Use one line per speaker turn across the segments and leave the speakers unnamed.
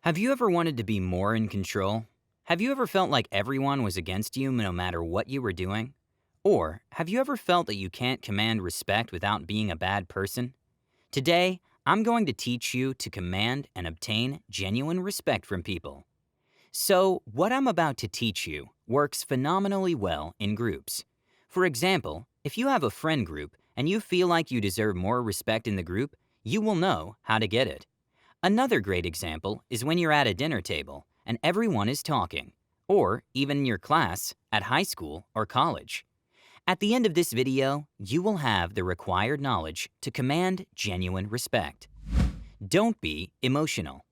Have you ever wanted to be more in control? Have you ever felt like everyone was against you no matter what you were doing? Or have you ever felt that you can't command respect without being a bad person? Today, I'm going to teach you to command and obtain genuine respect from people. So, what I'm about to teach you works phenomenally well in groups. For example, if you have a friend group and you feel like you deserve more respect in the group, you will know how to get it. Another great example is when you're at a dinner table and everyone is talking, or even in your class at high school or college. At the end of this video, you will have the required knowledge to command genuine respect. Don't be emotional.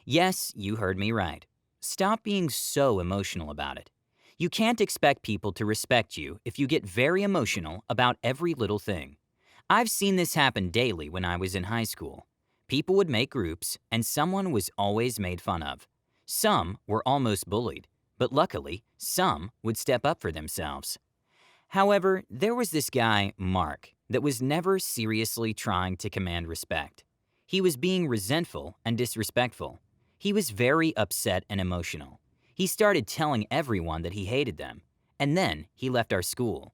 Yes, you heard me right. Stop being so emotional about it. You can't expect people to respect you if you get very emotional about every little thing. I've seen this happen daily when I was in high school. People would make groups, and someone was always made fun of. Some were almost bullied, but luckily, some would step up for themselves. However, there was this guy, Mark, that was never seriously trying to command respect. He was being resentful and disrespectful. He was very upset and emotional. He started telling everyone that he hated them, and then he left our school.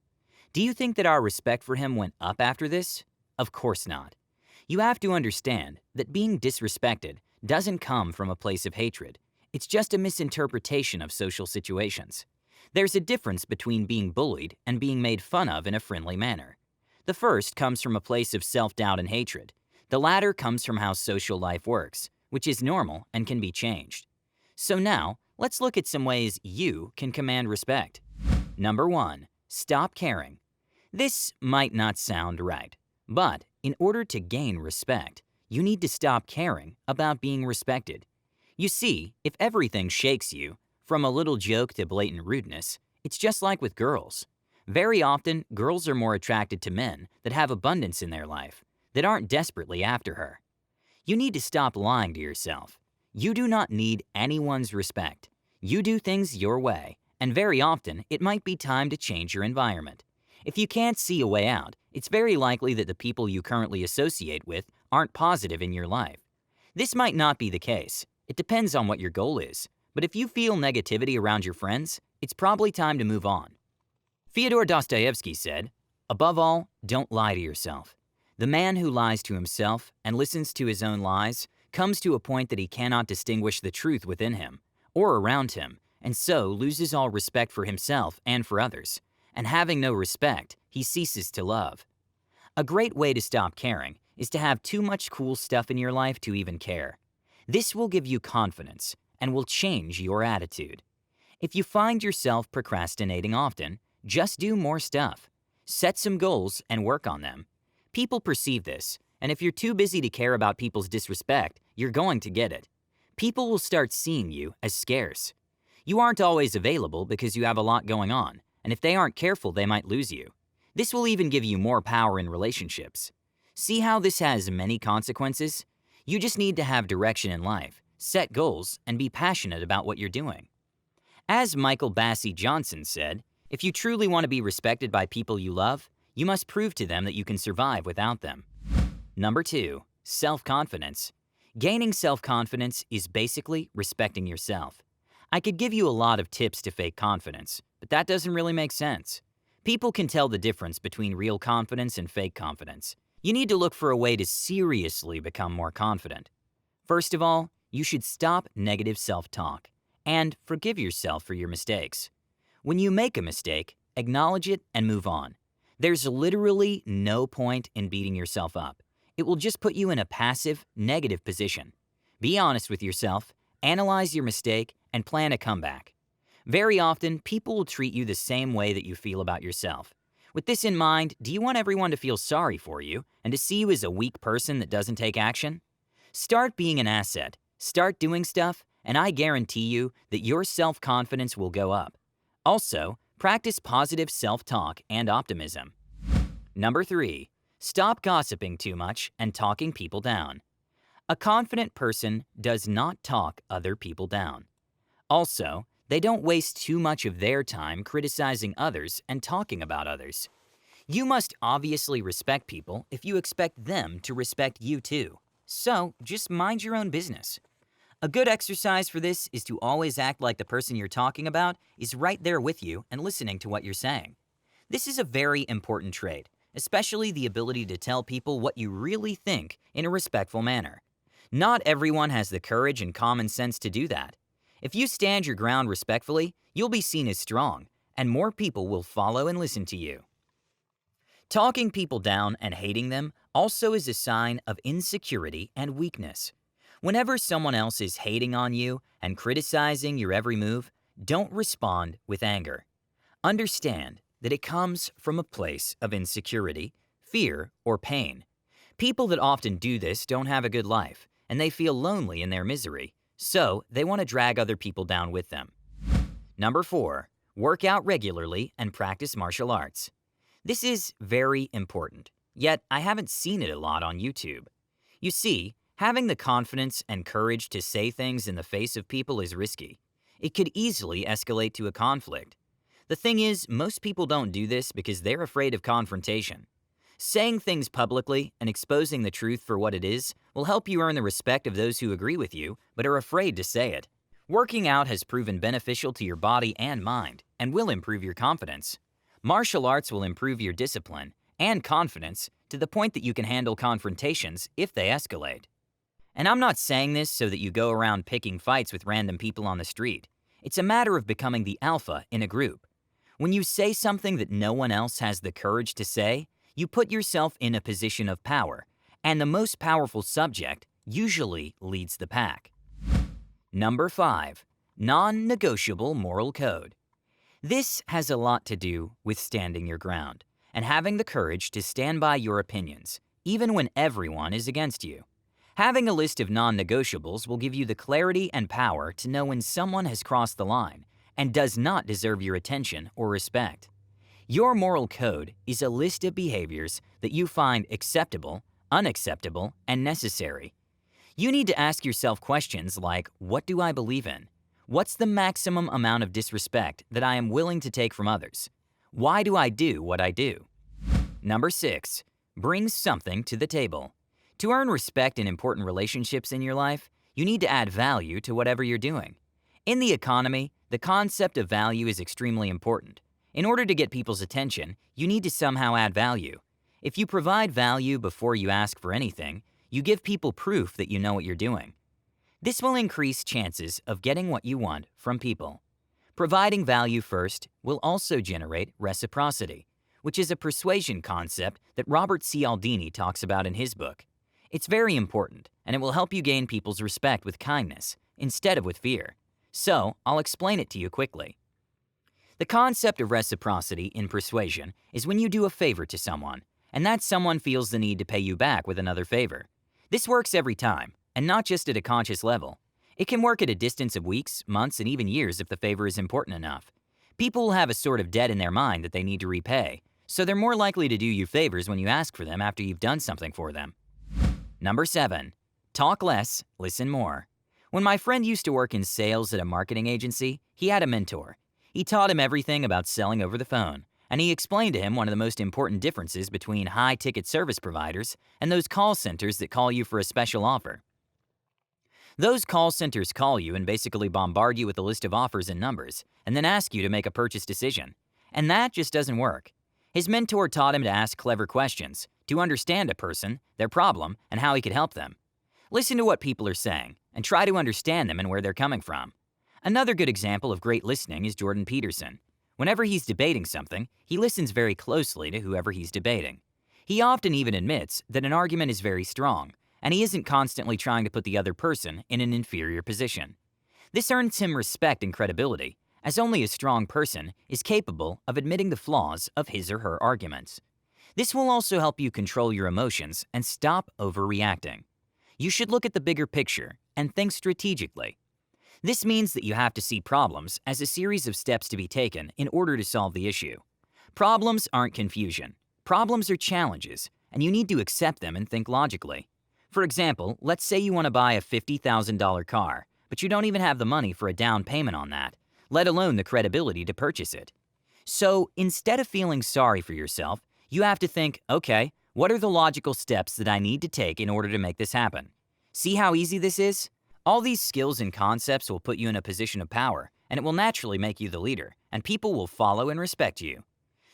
Do you think that our respect for him went up after this? Of course not. You have to understand that being disrespected doesn't come from a place of hatred. It's just a misinterpretation of social situations. There's a difference between being bullied and being made fun of in a friendly manner. The first comes from a place of self-doubt and hatred. The latter comes from how social life works, which is normal and can be changed. So now, let's look at some ways you can command respect. Number 1. Stop caring. This might not sound right, but in order to gain respect, you need to stop caring about being respected. You see, if everything shakes you, from a little joke to blatant rudeness, it's just like with girls. Very often, girls are more attracted to men that have abundance in their life, that aren't desperately after her. You need to stop lying to yourself. You do not need anyone's respect. You do things your way, and very often, it might be time to change your environment. If you can't see a way out, it's very likely that the people you currently associate with aren't positive in your life. This might not be the case. It depends on what your goal is. But if you feel negativity around your friends, it's probably time to move on. Fyodor Dostoevsky said, "Above all, don't lie to yourself. The man who lies to himself and listens to his own lies comes to a point that he cannot distinguish the truth within him or around him, and so loses all respect for himself and for others. And having no respect, he ceases to love." A great way to stop caring is to have too much cool stuff in your life to even care. This will give you confidence and will change your attitude. If you find yourself procrastinating often, just do more stuff. Set some goals and work on them. People perceive this, and if you're too busy to care about people's disrespect, you're going to get it. People will start seeing you as scarce. You aren't always available because you have a lot going on, and if they aren't careful, they might lose you. This will even give you more power in relationships. See how this has many consequences? You just need to have direction in life, set goals, and be passionate about what you're doing. As Michael Bassey Johnson said, if you truly want to be respected by people you love, you must prove to them that you can survive without them. Number 2. Self-confidence. Gaining self-confidence is basically respecting yourself. I could give you a lot of tips to fake confidence, but that doesn't really make sense. People can tell the difference between real confidence and fake confidence. You need to look for a way to seriously become more confident. First of all, you should stop negative self-talk and forgive yourself for your mistakes. When you make a mistake, acknowledge it and move on. There's literally no point in beating yourself up. It will just put you in a passive, negative position. Be honest with yourself, analyze your mistake, and plan a comeback. Very often, people will treat you the same way that you feel about yourself. With this in mind, do you want everyone to feel sorry for you and to see you as a weak person that doesn't take action? Start being an asset, start doing stuff, and I guarantee you that your self-confidence will go up. Also, practice positive self-talk and optimism. Number 3. Stop gossiping too much and talking people down. A confident person does not talk other people down. Also, they don't waste too much of their time criticizing others and talking about others. You must obviously respect people if you expect them to respect you too. So, just mind your own business. A good exercise for this is to always act like the person you're talking about is right there with you and listening to what you're saying. This is a very important trait, especially the ability to tell people what you really think in a respectful manner. Not everyone has the courage and common sense to do that. If you stand your ground respectfully, you'll be seen as strong, and more people will follow and listen to you. Talking people down and hating them also is a sign of insecurity and weakness. Whenever someone else is hating on you and criticizing your every move, don't respond with anger. Understand that it comes from a place of insecurity, fear, or pain. People that often do this don't have a good life, and they feel lonely in their misery, so they want to drag other people down with them. Number 4, work out regularly and practice martial arts. This is very important, yet I haven't seen it a lot on YouTube. You see, having the confidence and courage to say things in the face of people is risky. It could easily escalate to a conflict. The thing is, most people don't do this because they're afraid of confrontation. Saying things publicly and exposing the truth for what it is will help you earn the respect of those who agree with you but are afraid to say it. Working out has proven beneficial to your body and mind and will improve your confidence. Martial arts will improve your discipline and confidence to the point that you can handle confrontations if they escalate. And I'm not saying this so that you go around picking fights with random people on the street. It's a matter of becoming the alpha in a group. When you say something that no one else has the courage to say, you put yourself in a position of power, and the most powerful subject usually leads the pack. Number 5, non-negotiable moral code. This has a lot to do with standing your ground and having the courage to stand by your opinions, even when everyone is against you. Having a list of non-negotiables will give you the clarity and power to know when someone has crossed the line and does not deserve your attention or respect. Your moral code is a list of behaviors that you find acceptable, unacceptable, and necessary. You need to ask yourself questions like, what do I believe in? What's the maximum amount of disrespect that I am willing to take from others? Why do I do what I do? Number 6, bring something to the table. To earn respect in important relationships in your life, you need to add value to whatever you're doing. In the economy, the concept of value is extremely important. In order to get people's attention, you need to somehow add value. If you provide value before you ask for anything, you give people proof that you know what you're doing. This will increase chances of getting what you want from people. Providing value first will also generate reciprocity, which is a persuasion concept that Robert Cialdini talks about in his book. It's very important, and it will help you gain people's respect with kindness instead of with fear. So, I'll explain it to you quickly. The concept of reciprocity in persuasion is when you do a favor to someone, and that someone feels the need to pay you back with another favor. This works every time, and not just at a conscious level. It can work at a distance of weeks, months, and even years if the favor is important enough. People will have a sort of debt in their mind that they need to repay, so they're more likely to do you favors when you ask for them after you've done something for them. Number 7, talk less, listen more. When my friend used to work in sales at a marketing agency, he had a mentor. He taught him everything about selling over the phone, and he explained to him one of the most important differences between high-ticket service providers and those call centers that call you for a special offer. Those call centers call you and basically bombard you with a list of offers and numbers, and then ask you to make a purchase decision. And that just doesn't work. His mentor taught him to ask clever questions, to understand a person, their problem, and how he could help them. Listen to what people are saying, and try to understand them and where they're coming from. Another good example of great listening is Jordan Peterson. Whenever he's debating something, he listens very closely to whoever he's debating. He often even admits that an argument is very strong, and he isn't constantly trying to put the other person in an inferior position. This earns him respect and credibility, as only a strong person is capable of admitting the flaws of his or her arguments. This will also help you control your emotions and stop overreacting. You should look at the bigger picture and think strategically. This means that you have to see problems as a series of steps to be taken in order to solve the issue. Problems aren't confusion. Problems are challenges, and you need to accept them and think logically. For example, let's say you want to buy a $50,000 car, but you don't even have the money for a down payment on that, let alone the credibility to purchase it. So, instead of feeling sorry for yourself, you have to think, okay, what are the logical steps that I need to take in order to make this happen? See how easy this is? All these skills and concepts will put you in a position of power, and it will naturally make you the leader, and people will follow and respect you.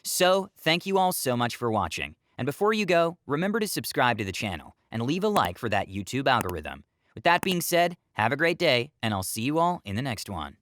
So, thank you all so much for watching. And before you go, remember to subscribe to the channel and leave a like for that YouTube algorithm. With that being said, have a great day, and I'll see you all in the next one.